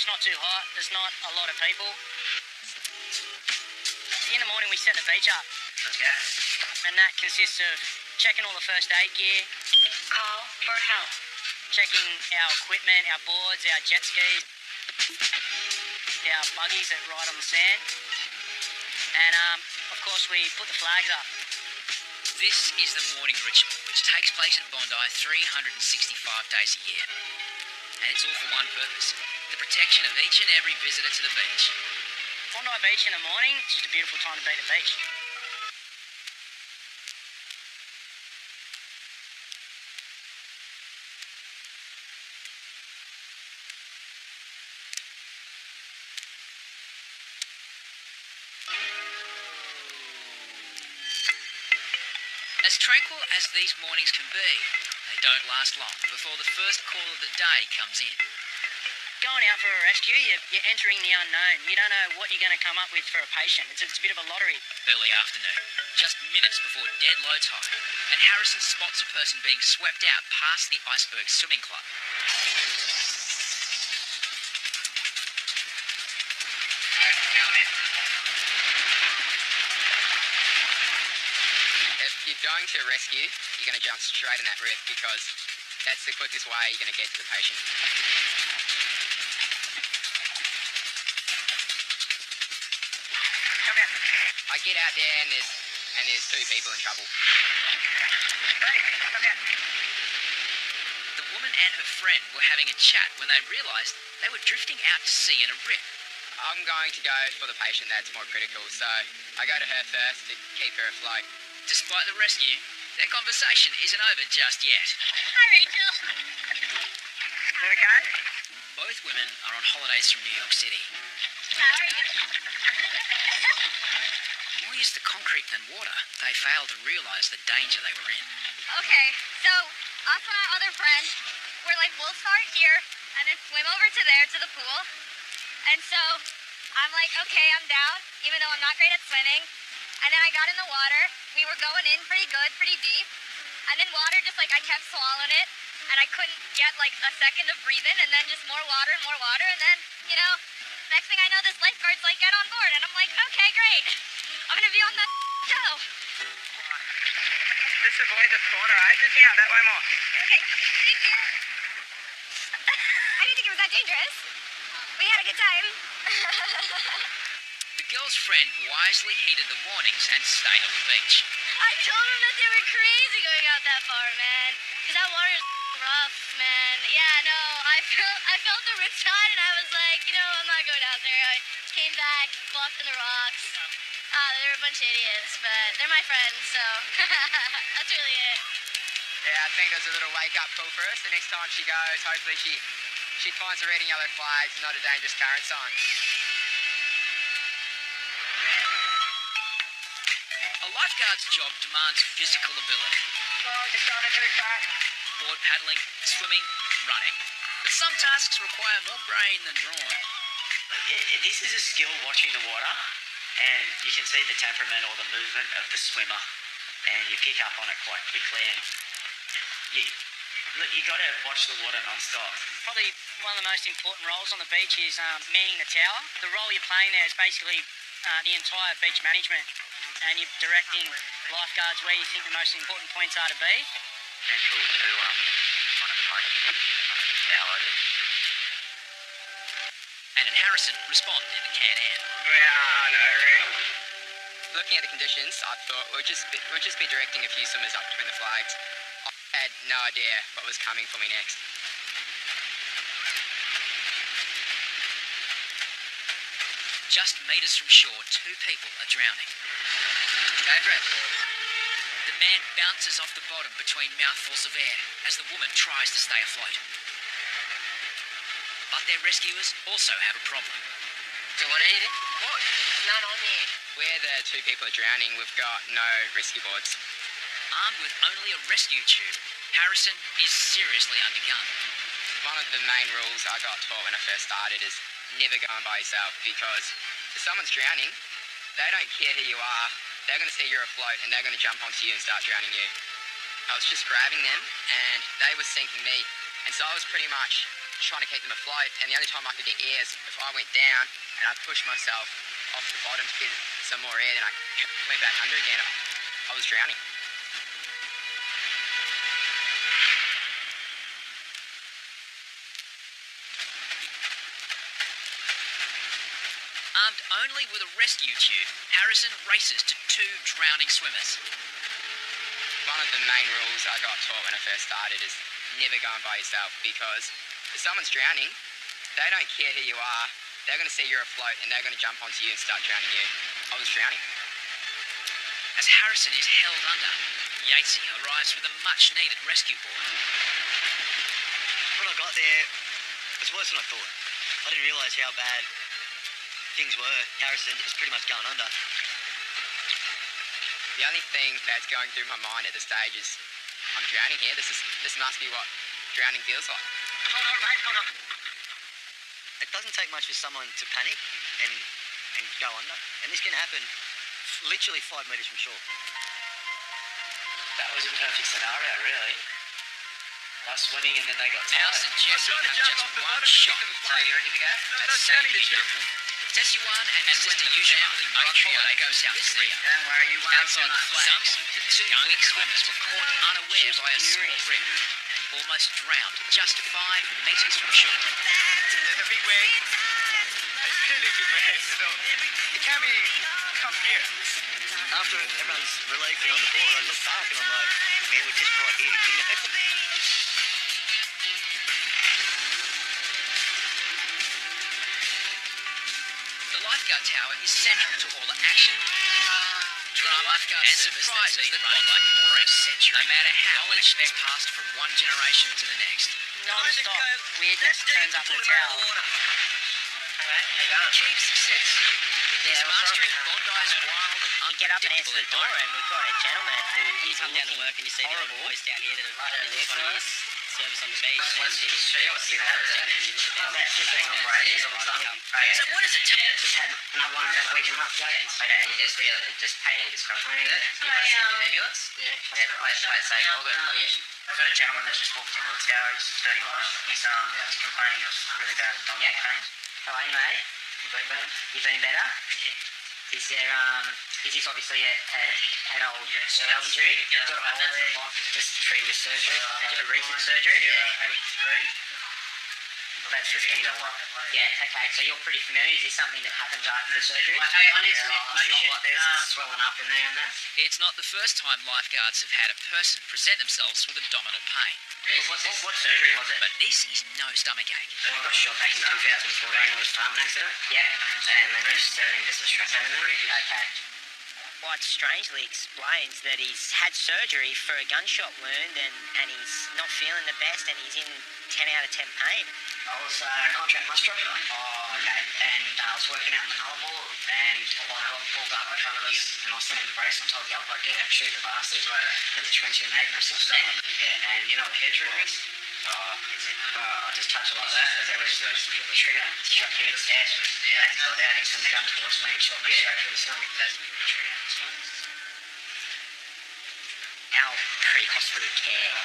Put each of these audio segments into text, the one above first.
It's not too hot. There's not a lot of people. In the morning, we set the beach up. Okay. And that consists of checking all the first aid gear. Call for help. Checking our equipment, our boards, our jet skis, our buggies that ride on the sand. And, of course, we put the flags up. This is the morning ritual, which takes place at Bondi 365 days a year. And it's all for one purpose, the protection of each and every visitor to the beach. Bondi Beach in the morning, it's just a beautiful time to be at the beach. As tranquil as these mornings can be, they don't last long before the first call of the day comes in. Going out for a rescue, you're entering the unknown. You don't know what you're going to come up with for a patient. It's a bit of a lottery. Early afternoon, just minutes before dead low tide, and Harrison spots a person being swept out past the Iceberg Swimming Club. If you're going to a rescue, you're going to jump straight in that rip because that's the quickest way you're going to get to the patient. Okay. I get out there and there's two people in trouble. Ready? Okay. The woman and her friend were having a chat when they realised they were drifting out to sea in a rip. I'm going to go for the patient that's more critical, so I go to her first to keep her afloat. Despite the rescue, their conversation isn't over just yet. Hi, Rachel. You okay? Both women are on holidays from New York City. How are you? More used to concrete than water, they failed to realise the danger they were in. Okay, so us and our other friend, we're like, we'll start here and then swim over to there to the pool. And so I'm like, okay, I'm down, even though I'm not great at swimming. And then I got in the water. We were going in pretty good, pretty deep. And then water just like, I kept swallowing it. And I couldn't get like a second of breathing. And then just more water and more water. And then, you know, next thing I know, this lifeguard's like, get on board. And I'm like, okay, great. I'm going to be on the show. Just avoid the corner, eh? Just get out that way more. Okay, thank you. I didn't think it was that dangerous. We had a good time. The girl's friend wisely heeded the warnings and stayed on the beach. I told them that they were crazy going out that far, man. Because that water is rough, man. Yeah, no, I felt the riptide and I was like, you know, I'm not going out there. I came back, walked on the rocks. They're a bunch of idiots, but they're my friends, so that's really it. Yeah, I think there's a little wake-up call for us. The next time she goes, hopefully she finds a red and yellow flag, not a dangerous current sign. A lifeguard's job demands physical ability. Oh, just starting too fast. Board paddling, swimming, running. But some tasks require more brain than brawn. This is a skill watching the water, and you can see the temperament or the movement of the swimmer, and you pick up on it quite quickly. And you got to watch the water non-stop. Probably one of the most important roles on the beach is manning the tower. The role you're playing there is basically the entire beach management, and you're directing lifeguards where you think the most important points are to be. Central to one of the boats, the tower. And Harrison responded in the Can-Am. Looking at the conditions, I thought we'll just be directing a few swimmers up between the flags. I had no idea what was coming for me next. Just meters from shore, two people are drowning. Go for it. The man bounces off the bottom between mouthfuls of air as the woman tries to stay afloat. But their rescuers also have a problem. Do you want anything? What? None on here. Where the two people are drowning, we've got no rescue boards. Armed with only a rescue tube, Harrison is seriously undergunned. One of the main rules I got taught when I first started is never go on by yourself, because if someone's drowning, they don't care who you are. They're going to see you're afloat and they're going to jump onto you and start drowning you. I was just grabbing them and they were sinking me, and so I was pretty much trying to keep them afloat, and the only time I could get air is if I went down and I pushed myself off the bottom to get some more air, then I went back under again. I was drowning. Armed only with a rescue tube, Harrison races to two drowning swimmers. One of the main rules I got taught when I first started is never going by yourself, because if someone's drowning, they don't care who you are. They're going to see you're afloat and they're going to jump onto you and start drowning you. I was drowning. As Harrison is held under, Yatesy arrives with a much-needed rescue board. When I got there, it was worse than I thought. I didn't realise how bad things were. Harrison is pretty much going under. The only thing that's going through my mind at this stage is I'm drowning here. This must be what drowning feels like. Hold on, mate, hold on. It doesn't take much for someone to panic and go under. And this can happen literally 5 metres from shore. That was a perfect scenario, really. They were swimming and then they got Now tired. suggests we have just one shot. So you ready to go? That's Tessie-1 and his sister Yujima are on holiday to South Korea. Don't worry, you won't. Outside the flags, the two weak swimmers were caught unaware by a small rip and almost drowned just 5 metres from shore. There's a big wave. A really big wave. So it can't be come here. After everyone's relieved me on the board, I look back and I'm like, man, we're just right here. You know? The lifeguard tower is central to all the action, drama, and surprises that Bondi for a century. No matter how knowledge has passed from one generation to the next. Non-stop weirdness turns up in the tower. Chief success is mastering Bondi's wild and You get up and answer the door, and we've got a gentleman who is Come down to looking work and you see the other horrible. boys down here that are There doing for us. service on the beach. So what does it take? Just had another one about a week and a half ago. And you just feel it, just pain and discomfort. Ambulance? Yeah, quite safe. All good. I've got a gentleman that's just walked into the tower. He's 31. He's complaining of really bad abdominal pain. How are you, mate? You feeling better? Is there is this obviously an old injury? Got a hole there. Just treated with surgery. A recent surgery? That's just yeah, okay, so you're pretty familiar. Is this something that happens after the surgery? I need some information. There's swelling up in there and that. It's not the first time lifeguards have had a person present themselves with abdominal pain. What surgery was it? But this is no stomach ache. I got shot back in 2014. It was a farming accident. Yeah. And they just a strap over there. Okay. Quite strangely explains that he's had surgery for a gunshot wound and he's not feeling the best and he's in 10 out of 10 pain. I was contract muster. Oh, okay. And I was working out in the novel and I got pulled up in front of us and I was sitting in the brace and told the other yeah, shoot the bastard. Had the trench in the and I sat down. Yeah, and you know what a head trigger is? Oh, is it? I just touch it like that. As it was the trigger. Shot him in the stairs. Yeah, he got out into the gun towards me and shot me straight through the stomach. That's the trigger. Our pre-hospital care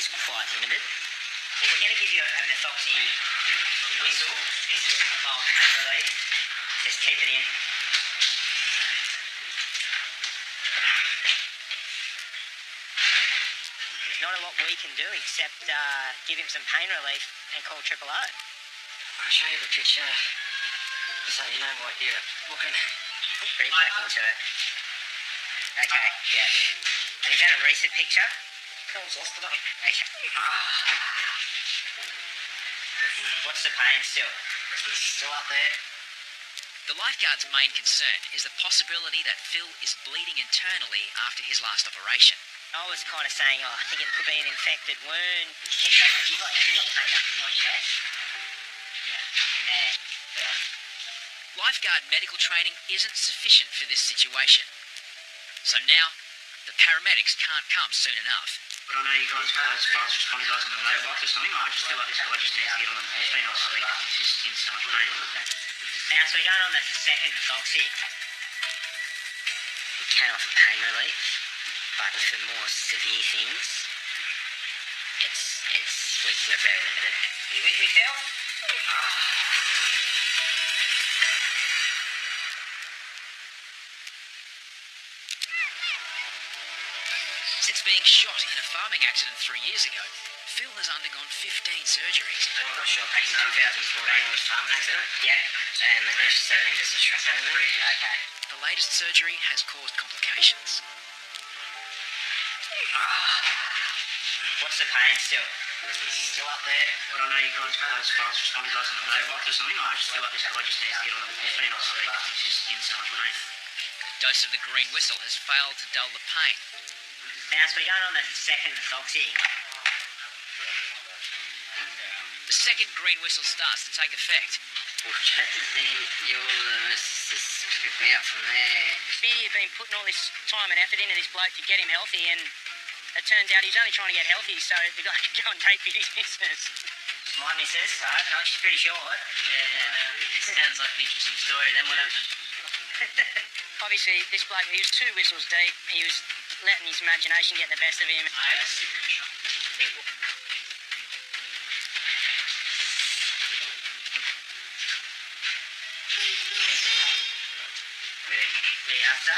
is quite limited. Well, we're going to give you a methoxy whistle. This is a mild pain relief. Just keep it in. There's not a lot we can do except give him some pain relief and call Triple O. I'll show you the picture so you know what you're looking at. Pretty back into it. Okay, yeah. And is that a recent picture? I was lost today. Okay. What's the pain still? Still up there. The lifeguard's main concern is the possibility that Phil is bleeding internally after his last operation. I was kind of saying, I think it could be an infected wound. You got pain up in your chest? Yeah. In there. Yeah. Lifeguard medical training isn't sufficient for this situation. So now, the paramedics can't come soon enough. But I know you guys fast responding guys on the low box or something. I just feel like this guy just needs to get on the morphine or something. He's just in so much pain. Now, so we're going on the second methoxy. We can offer pain relief, but for more severe things, we're very limited. you with me, Phil? Since being shot in a farming accident 3 years ago, Phil has undergone 15 surgeries. I'm not sure. Back in 2014 was farm accident. Yeah. And the next 17 just a stress element. Okay. The latest surgery has caused complications. What's the pain still? It's still up there. But I know you guys got those fast responders like on the roadblocks or something. I just feel like this guy just needs to get on the morphine or something. He's just in so much pain. A dose of the green whistle has failed to dull the pain. Now, so we're going on the second Foxy. The second green whistle starts to take effect. We'll chat to them. You'll just pick me up from there. Beardy had been putting all this time and effort into this bloke to get him healthy, and it turns out he's only trying to get healthy so the guy can go and take Beardy's missus. My missus, I hope not. She's pretty short. Yeah, sounds like an interesting story. Then what happened? Obviously, this bloke, he was 2 whistles deep. He was letting his imagination get the best of him. Ready after?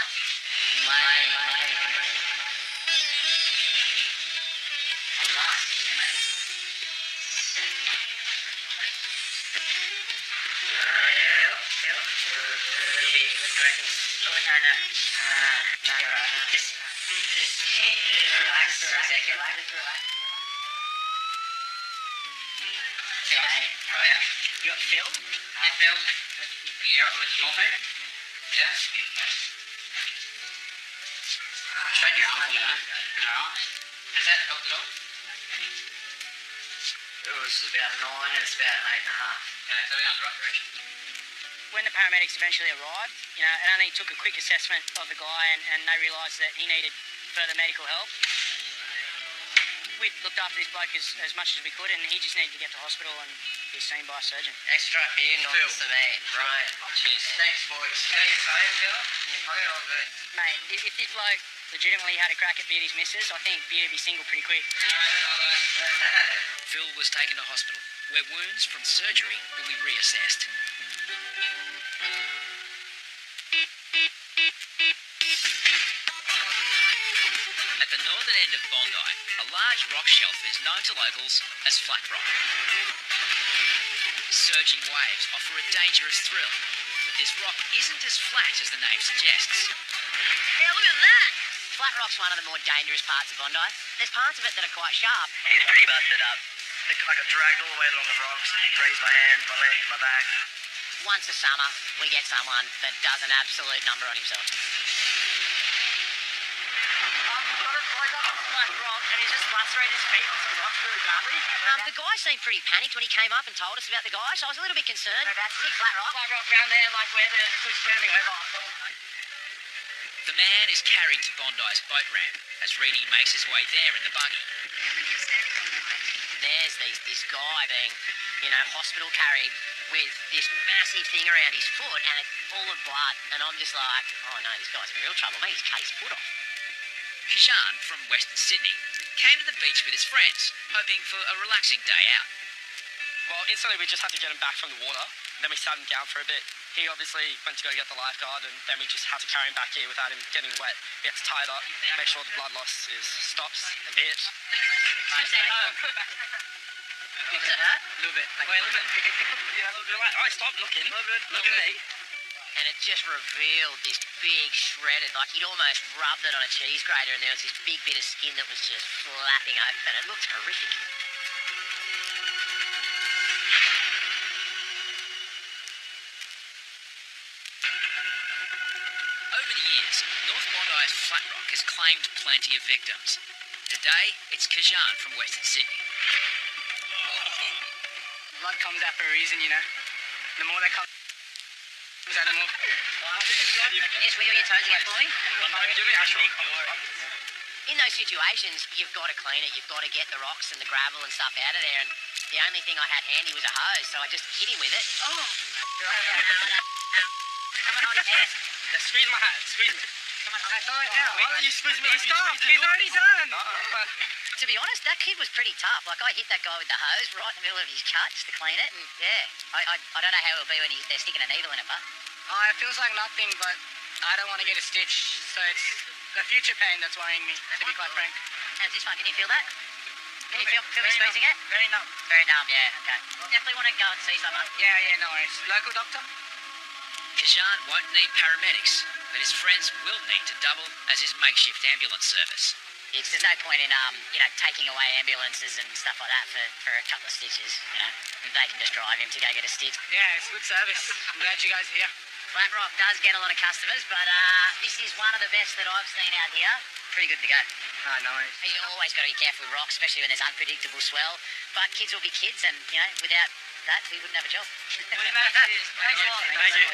You got Phil? Yeah, Phil. You got with morphine? Yeah. Straighten your arm for me, man. Alright. Has that helped at all? It was about 9 and it's about 8.5. Yeah, so we're going the right direction. When the paramedics eventually arrived, it only took a quick assessment of the guy and they realised that he needed further medical help. We'd looked after this bloke as much as we could and he just needed to get to hospital and be seen by a surgeon. Extra for you, not Phil. to me. Right. Cheers. Thanks, boys. How you saying, Phil? I'll get all good. Mate, if this bloke legitimately had a crack at Beardy's missus, I think Beardy'd be single pretty quick. Phil was taken to hospital, where wounds from surgery will be reassessed. At the northern end of Bondi, a large rock shelf is known to locals as flat rock. Surging waves offer a dangerous thrill, but this rock isn't as flat as the name suggests. Hey, look at that! Flat rock's one of the more dangerous parts of Bondi. There's parts of it that are quite sharp. He's pretty busted up. I got dragged all the way along the rocks and grazed my hands, my legs, my back. Once a summer, we get someone that does an absolute number on himself. I got on flat rock and he just lacerated his feet on some rocks really badly. The guy seemed pretty panicked when he came up and told us about the guy, so I was a little bit concerned. That's it, flat rock. Flat rock around there, like where the cliff's curving over. The man is carried to Bondi's boat ramp as Reedy makes his way there in the buggy. There's this guy being, hospital carried with this massive thing around his foot and it's full of blood. And I'm just like, oh no, this guy's in real trouble. Mate, he's cut his foot off. Kishan from Western Sydney came to the beach with his friends, hoping for a relaxing day out. Well, instantly we just had to get him back from the water. Then we sat him down for a bit. He obviously went to go get the lifeguard and then we just had to carry him back here without him getting wet. We had to tie it up, make sure the blood loss stops a bit. I'm staying home. Does it hurt? A little bit. Wait, look at yeah, a little bit. Right, stop looking. Look at me. And it just revealed this big shredded, like he'd almost rubbed it on a cheese grater and there was this big bit of skin that was just flapping open. It looked horrific. Over the years, North Bondi's flat rock has claimed plenty of victims. Today, it's Kajan from Western Sydney. Blood comes out for a reason, The more they come out, the more... Can you just wiggle your toes again for me? In those situations, you've got to clean it. You've got to get the rocks and the gravel and stuff out of there. And the only thing I had handy was a hose, so I just hit him with it. Oh! Come on, hold his hand. Just squeeze my hand. Squeeze me. Come on, I'll go through it now. Why don't you squeeze me? Stop! He's already done! To to be honest, that kid was pretty tough. Like, I hit that guy with the hose right in the middle of his cut just to clean it. And yeah, I don't know how it'll be when they're sticking a needle in it, but It feels like nothing, but I don't want to get a stitch, so it's the future pain that's worrying me, to be quite frank. how's this one? Can you feel that? Can you feel me squeezing it? Very numb. Very numb, yeah. Okay. Definitely want to go and see someone. Yeah, no worries. Local doctor? Kajan won't need paramedics, but his friends will need to double as his makeshift ambulance service. There's no point in taking away ambulances and stuff like that for a couple of stitches. They can just drive him to go get a stitch. Yeah, it's good service. I'm glad you guys are here. Flat Rock does get a lot of customers, but this is one of the best that I've seen out here. Pretty good to go. Oh, no worries. You always got to be careful with rocks, especially when there's unpredictable swell. But kids will be kids, and without that, we wouldn't have a job. Thanks a lot. Thank you.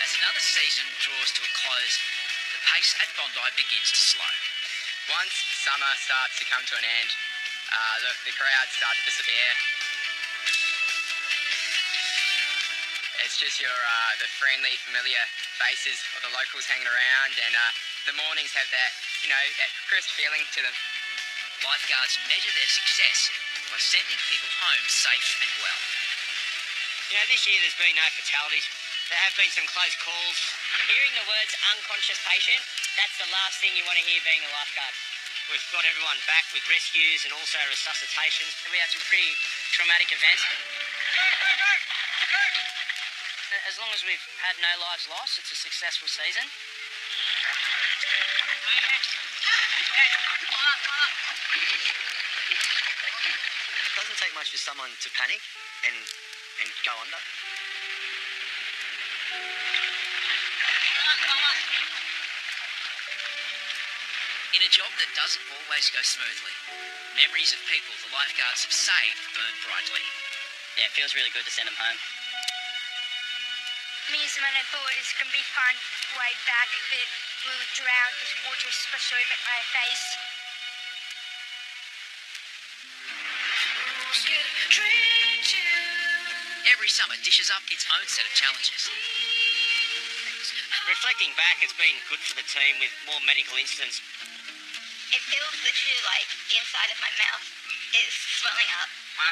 As another season draws to a close, the pace at Bondi begins to slow. Once summer starts to come to an end, look, the crowds start to disappear. It's just the friendly, familiar faces of the locals hanging around, and the mornings have that, that crisp feeling to them. Lifeguards measure their success by sending people home safe and well. This year there's been no fatalities. There have been some close calls. Hearing the words unconscious patient, that's the last thing you want to hear being a lifeguard. We've got everyone back with rescues and also resuscitations. We had some pretty traumatic events. As long as we've had no lives lost, it's a successful season. It doesn't take much for someone to panic and go under. In a job that doesn't always go smoothly, memories of people the lifeguards have saved burn brightly. Yeah, it feels really good to send them home. Me and I thought it was going to be fun way back, but we would drown because water was splashed over my face. Every summer dishes up its own set of challenges. Reflecting back, it's been good for the team with more medical incidents. It feels literally like the inside of my mouth is swelling up. 1,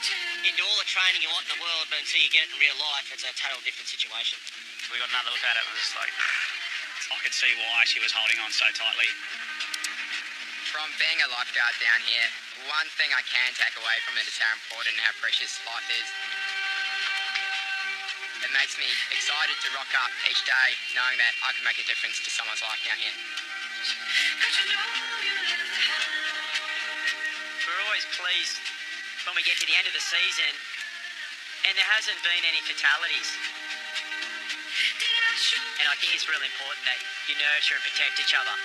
2. You can do all the training you want in the world, but until you get it in real life, it's a total different situation. We got another look at it, and it was like, I could see why she was holding on so tightly. From being a lifeguard down here, one thing I can take away from it is how important and how precious life is. It makes me excited to rock up each day knowing that I can make a difference to someone's life down here. We're always pleased when we get to the end of the season and there hasn't been any fatalities. And I think it's really important that you nurture and protect each other.